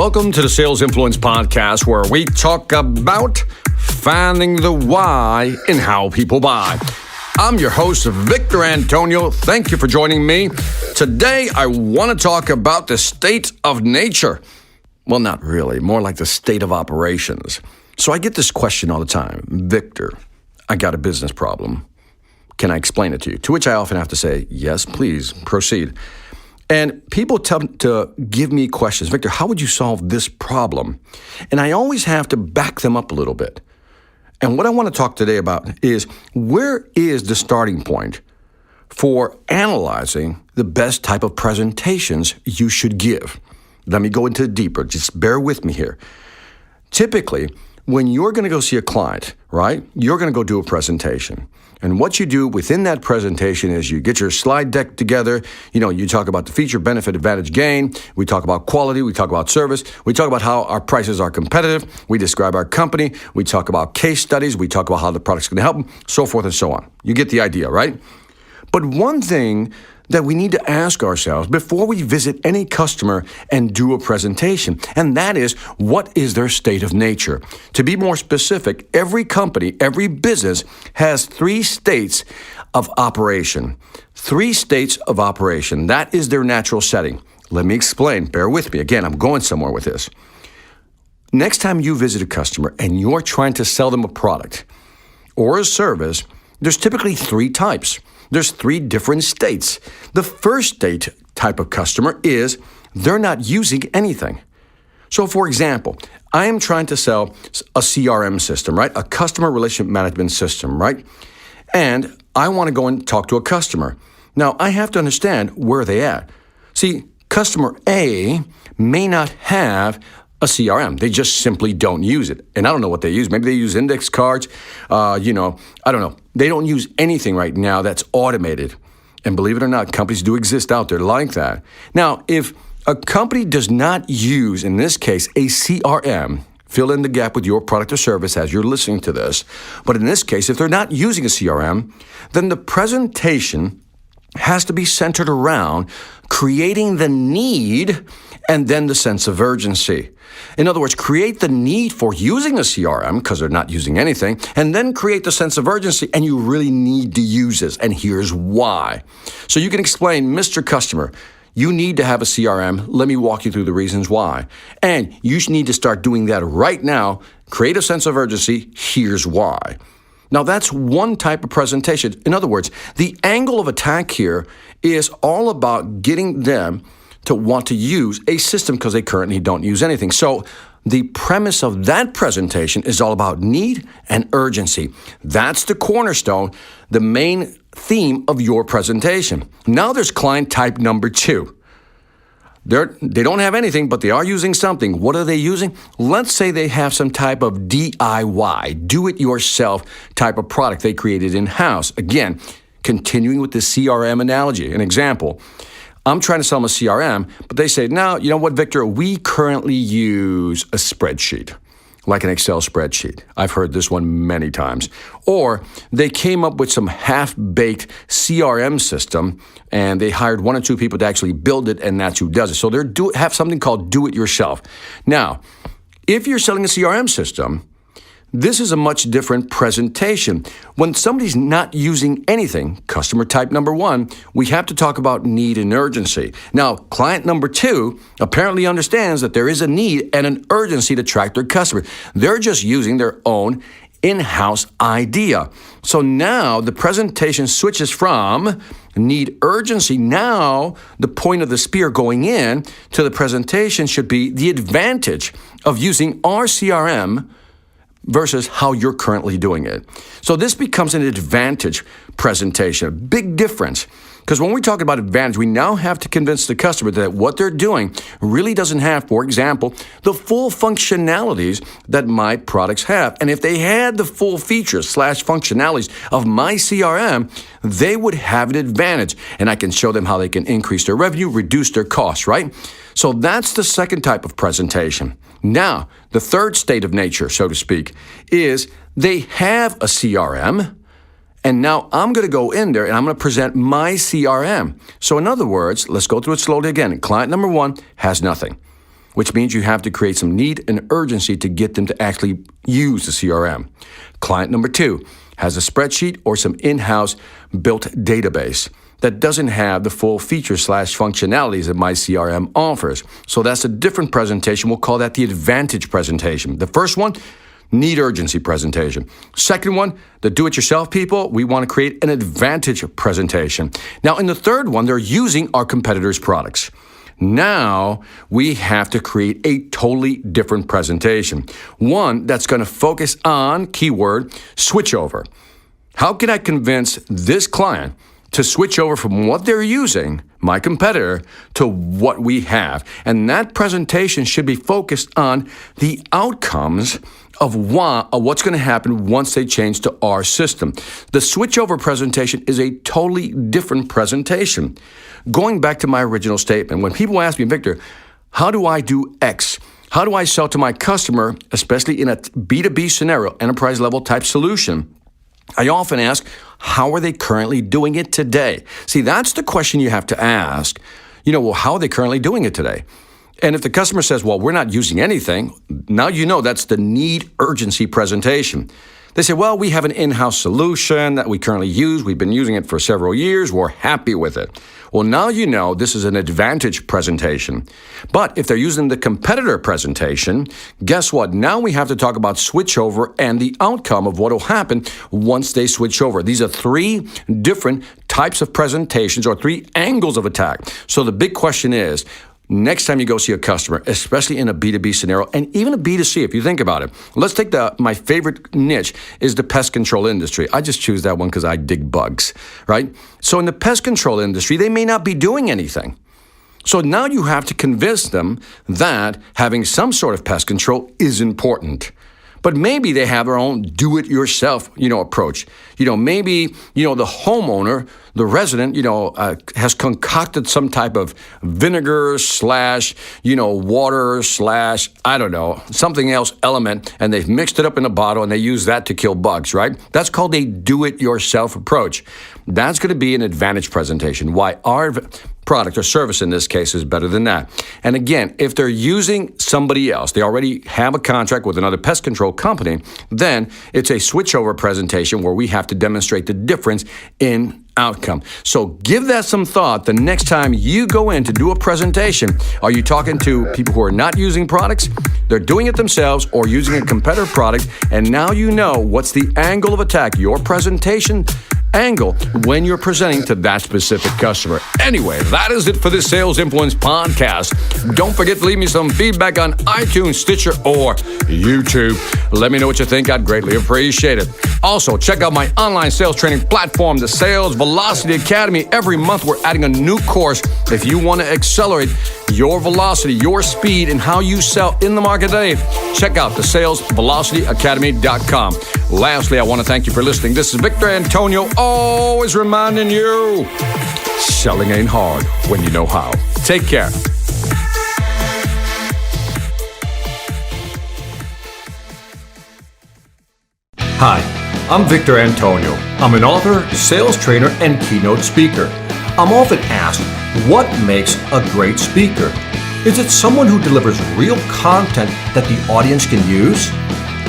Welcome to the Sales Influence Podcast, where we talk about finding the why in how people buy. I'm your host, Victor Antonio. Thank you for joining me. Today, I want to talk about the state of nature. Well, not really, more like the state of operations. So I get this question all the time. Victor, I got a business problem. Can I explain it to you? To which I often have to say, yes, please, proceed. And people tend to give me questions. Victor, how would you solve this problem? And I always have to back them up a little bit. And what I want to talk today about is, where is the starting point for analyzing the best type of presentations you should give? Let me go into it deeper. Just bear with me here. Typically, when you're going to go see a client, right, you're going to go do a presentation. And what you do within that presentation is you get your slide deck together. You talk about the feature, benefit, advantage, gain. We talk about quality. We talk about service. We talk about how our prices are competitive. We describe our company. We talk about case studies. We talk about how the product's going to help them, so forth and so on. You get the idea, right? But one thing that we need to ask ourselves before we visit any customer and do a presentation, and that is, what is their state of nature? To be more specific, every company, every business has 3 states of operation. 3 states of operation. That is their natural setting. Let me explain. Bear with me. Again, I'm going somewhere with this. Next time you visit a customer and you're trying to sell them a product or a service, there's typically 3 types. There's 3 different states. The first state type of customer is they're not using anything. So, for example, I am trying to sell a CRM system, right? A customer relationship management system, right? And I want to go and talk to a customer. Now, I have to understand where they're at. See, customer A may not have a CRM. They just simply don't use it. And I don't know what they use. Maybe they use index cards. I don't know. They don't use anything right now that's automated. And believe it or not, companies do exist out there like that. Now, if a company does not use, in this case, a CRM, fill in the gap with your product or service as you're listening to this. But in this case, if they're not using a CRM, then the presentation has to be centered around creating the need and then the sense of urgency. In other words, create the need for using a CRM because they're not using anything, and then create the sense of urgency, and you really need to use this, and here's why. So you can explain, Mr. Customer, you need to have a CRM. Let me walk you through the reasons why. And you need to start doing that right now. Create a sense of urgency. Here's why. Now, that's one type of presentation. In other words, the angle of attack here is all about getting them to want to use a system because they currently don't use anything. So the premise of that presentation is all about need and urgency. That's the cornerstone, the main theme of your presentation. Now there's client type number 2. They don't have anything, but they are using something. What are they using? Let's say they have some type of DIY, do-it-yourself type of product they created in-house. Again, continuing with the CRM analogy. An example, I'm trying to sell them a CRM, but they say, no, you know what, Victor, we currently use a spreadsheet, like an Excel spreadsheet. I've heard this one many times. Or they came up with some half-baked CRM system, and they hired 1 or 2 people to actually build it, and that's who does it. So they have something called do-it-yourself. Now, if you're selling a CRM system, this is a much different presentation. When somebody's not using anything, customer type number 1, we have to talk about need and urgency. Now, client number 2 apparently understands that there is a need and an urgency to track their customer. They're just using their own in-house idea. So now the presentation switches from need urgency. Now the point of the spear going in to the presentation should be the advantage of using our CRM versus how you're currently doing it. So this becomes an advantage presentation, a big difference. Because when we talk about advantage, we now have to convince the customer that what they're doing really doesn't have, for example, the full functionalities that my products have. And if they had the full features / functionalities of my CRM, they would have an advantage. And I can show them how they can increase their revenue, reduce their costs, right? So that's the second type of presentation. Now, the third state of nature, so to speak, is they have a CRM, and now I'm going to go in there and I'm going to present my CRM. So in other words, let's go through it slowly again. Client number 1 has nothing. which means you have to create some need and urgency to get them to actually use the CRM. Client number 2 has a spreadsheet or some in-house built database that doesn't have the full features/functionalities that my CRM offers. So that's a different presentation. We'll call that the advantage presentation. The first one, need urgency presentation. Second one, the do-it-yourself people, we want to create an advantage presentation. Now, in the third one, they're using our competitors' products. Now, we have to create a totally different presentation. One that's going to focus on, keyword, switchover. How can I convince this client to switch over from what they're using, my competitor, to what we have? And that presentation should be focused on the outcomes of what's going to happen once they change to our system. The switchover presentation is a totally different presentation. Going back to my original statement, when people ask me, Victor, how do I do X? How do I sell to my customer, especially in a B2B scenario, enterprise level type solution? I often ask, how are they currently doing it today? See, that's the question you have to ask. Well, how are they currently doing it today? And if the customer says, well, we're not using anything, now you know that's the need urgency presentation. They say, well, we have an in-house solution that we currently use. We've been using it for several years. We're happy with it. Well, now you know this is an advantage presentation. But if they're using the competitor presentation, guess what? Now we have to talk about switchover and the outcome of what will happen once they switch over. These are 3 different types of presentations or 3 angles of attack. So the big question is, next time you go see a customer, especially in a B2B scenario and even a B2C, if you think about it, let's take my favorite niche is the pest control industry. I just choose that one because I dig bugs, right? So in the pest control industry, they may not be doing anything. So now you have to convince them that having some sort of pest control is important. But maybe they have their own do-it-yourself, approach. Maybe, the homeowner, the resident, has concocted some type of vinegar water I don't know, something else element, and they've mixed it up in a bottle and they use that to kill bugs, right? That's called a do-it-yourself approach. That's going to be an advantage presentation. Why our product or service in this case is better than that. And again, if they're using somebody else, they already have a contract with another pest control company, then it's a switchover presentation where we have to demonstrate the difference in outcome. So give that some thought the next time you go in to do a presentation. Are you talking to people who are not using products? They're doing it themselves or using a competitor product, and now you know what's the angle of attack, your presentation angle when you're presenting to that specific customer. Anyway, that is it for this Sales Influence podcast. Don't forget to leave me some feedback on iTunes, Stitcher, or YouTube. Let me know what you think. I'd greatly appreciate it. Also, check out my online sales training platform, the Sales Velocity Academy. Every month, we're adding a new course. If you want to accelerate your velocity, your speed, and how you sell in the market today, check out the salesvelocityacademy.com. Lastly, I want to thank you for listening. This is Victor Antonio, always reminding you, selling ain't hard when you know how. Take care. Hi, I'm Victor Antonio. I'm an author, sales trainer, and keynote speaker. I'm often asked, what makes a great speaker? Is it someone who delivers real content that the audience can use?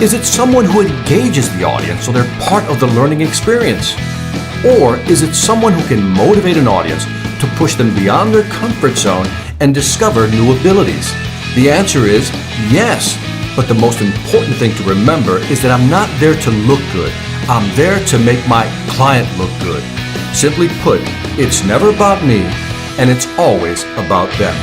Is it someone who engages the audience so they're part of the learning experience? Or is it someone who can motivate an audience to push them beyond their comfort zone and discover new abilities? The answer is yes. But the most important thing to remember is that I'm not there to look good. I'm there to make my client look good. Simply put, it's never about me, and it's always about them.